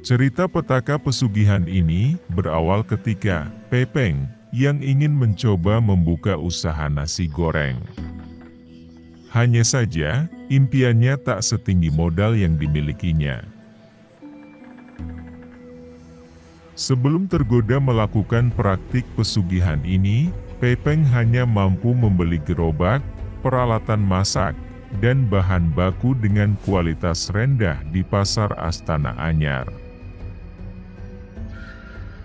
Cerita petaka pesugihan ini berawal ketika Pepeng yang ingin mencoba membuka usaha nasi goreng. Hanya saja, impiannya tak setinggi modal yang dimilikinya. Sebelum tergoda melakukan praktik pesugihan ini, Pepeng hanya mampu membeli gerobak, peralatan masak, dan bahan baku dengan kualitas rendah di pasar Astana Anyar.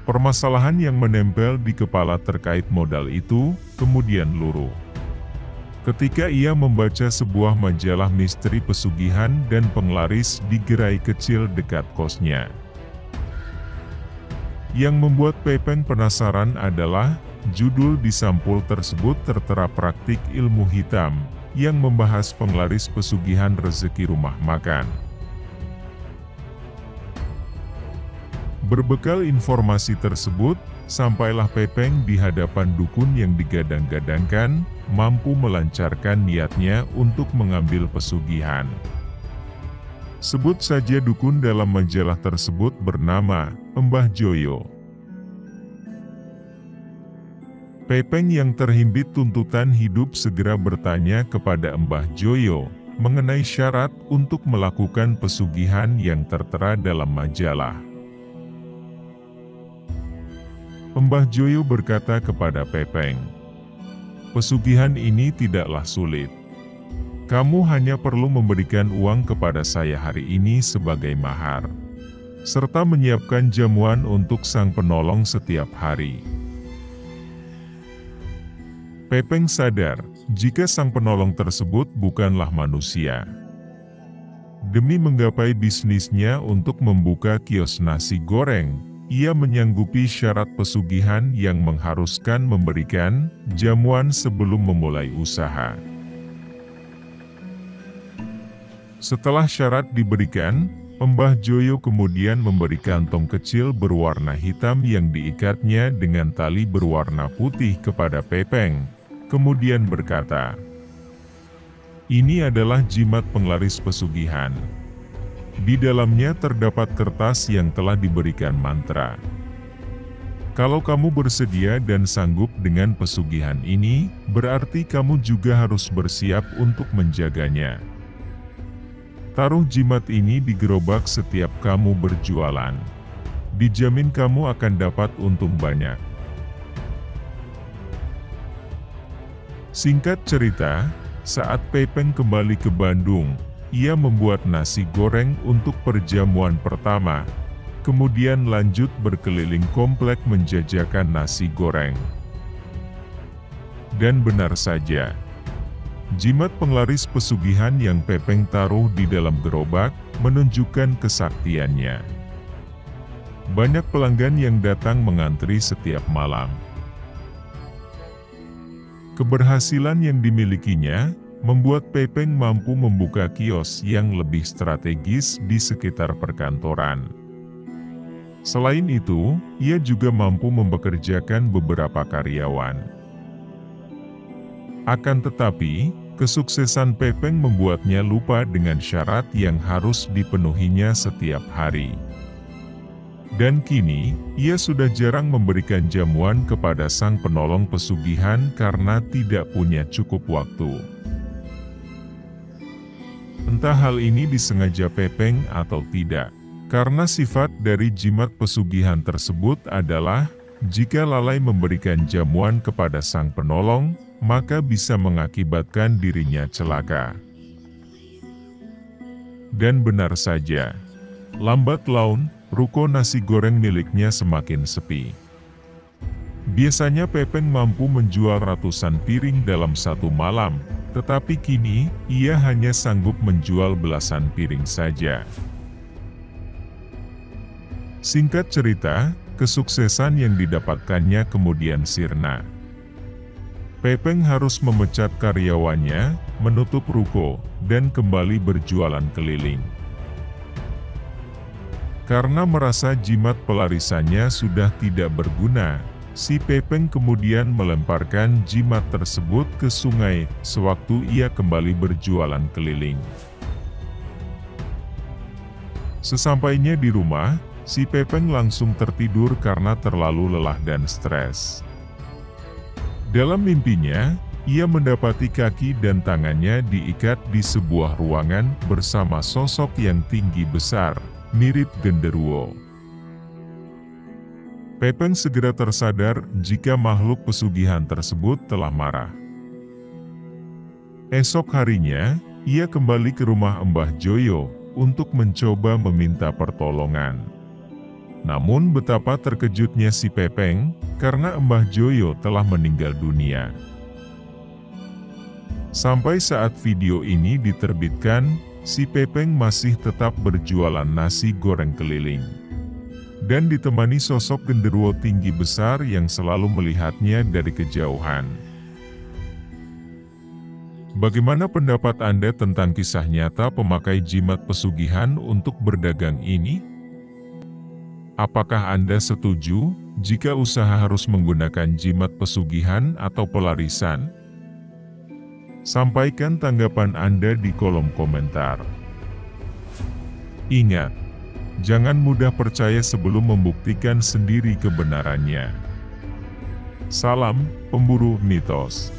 Permasalahan yang menempel di kepala terkait modal itu kemudian luruh. Ketika ia membaca sebuah majalah misteri pesugihan dan penglaris di gerai kecil dekat kosnya. Yang membuat Pepeng penasaran adalah judul di sampul tersebut tertera praktik ilmu hitam yang membahas penglaris pesugihan rezeki rumah makan. Berbekal informasi tersebut, sampailah Pepeng di hadapan dukun yang digadang-gadangkan mampu melancarkan niatnya untuk mengambil pesugihan. Sebut saja dukun dalam majalah tersebut bernama Mbah Joyo. Pepeng yang terhimpit tuntutan hidup segera bertanya kepada Mbah Joyo mengenai syarat untuk melakukan pesugihan yang tertera dalam majalah. Mbah Joyo berkata kepada Pepeng, "Pesugihan ini tidaklah sulit. Kamu hanya perlu memberikan uang kepada saya hari ini sebagai mahar, serta menyiapkan jamuan untuk sang penolong setiap hari." Pepeng sadar jika sang penolong tersebut bukanlah manusia. Demi menggapai bisnisnya untuk membuka kios nasi goreng, ia menyanggupi syarat pesugihan yang mengharuskan memberikan jamuan sebelum memulai usaha. Setelah syarat diberikan, Mbah Joyo kemudian memberi kantong kecil berwarna hitam yang diikatnya dengan tali berwarna putih kepada Pepeng, kemudian berkata, "Ini adalah jimat penglaris pesugihan. Di dalamnya terdapat kertas yang telah diberikan mantra. Kalau kamu bersedia dan sanggup dengan pesugihan ini, berarti kamu juga harus bersiap untuk menjaganya. Taruh jimat ini di gerobak setiap kamu berjualan. Dijamin kamu akan dapat untung banyak." Singkat cerita, saat Pepeng kembali ke Bandung, ia membuat nasi goreng untuk perjamuan pertama, kemudian lanjut berkeliling komplek menjajakan nasi goreng. Dan benar saja, jimat penglaris pesugihan yang Pepeng taruh di dalam gerobak menunjukkan kesaktiannya. Banyak pelanggan yang datang mengantri setiap malam. Keberhasilan yang dimilikinya membuat Pepeng mampu membuka kios yang lebih strategis di sekitar perkantoran. Selain itu, ia juga mampu mempekerjakan beberapa karyawan. Akan tetapi, kesuksesan Pepeng membuatnya lupa dengan syarat yang harus dipenuhinya setiap hari. Dan kini, ia sudah jarang memberikan jamuan kepada sang penolong pesugihan karena tidak punya cukup waktu. Entah hal ini disengaja Pepeng atau tidak, karena sifat dari jimat pesugihan tersebut adalah, jika lalai memberikan jamuan kepada sang penolong, maka bisa mengakibatkan dirinya celaka. Dan benar saja, lambat laun, ruko nasi goreng miliknya semakin sepi. Biasanya Pepeng mampu menjual ratusan piring dalam satu malam, tetapi kini, ia hanya sanggup menjual belasan piring saja. Singkat cerita, kesuksesan yang didapatkannya kemudian sirna. Pepeng harus memecat karyawannya, menutup ruko, dan kembali berjualan keliling. Karena merasa jimat pelarisannya sudah tidak berguna, si Pepeng kemudian melemparkan jimat tersebut ke sungai sewaktu ia kembali berjualan keliling. Sesampainya di rumah, Si Pepeng langsung tertidur karena terlalu lelah dan stres. Dalam mimpinya, ia mendapati kaki dan tangannya diikat di sebuah ruangan bersama sosok yang tinggi besar, mirip genderuwo. Pepeng segera tersadar jika makhluk pesugihan tersebut telah marah. Esok harinya, ia kembali ke rumah Mbah Joyo untuk mencoba meminta pertolongan. Namun betapa terkejutnya si Pepeng karena Mbah Joyo telah meninggal dunia. Sampai saat video ini diterbitkan, si Pepeng masih tetap berjualan nasi goreng keliling. Dan ditemani sosok genderuwo tinggi besar yang selalu melihatnya dari kejauhan. Bagaimana pendapat Anda tentang kisah nyata pemakai jimat pesugihan untuk berdagang ini? Apakah Anda setuju jika usaha harus menggunakan jimat pesugihan atau pelarisan? Sampaikan tanggapan Anda di kolom komentar. Ingat, jangan mudah percaya sebelum membuktikan sendiri kebenarannya. Salam pemburu mitos.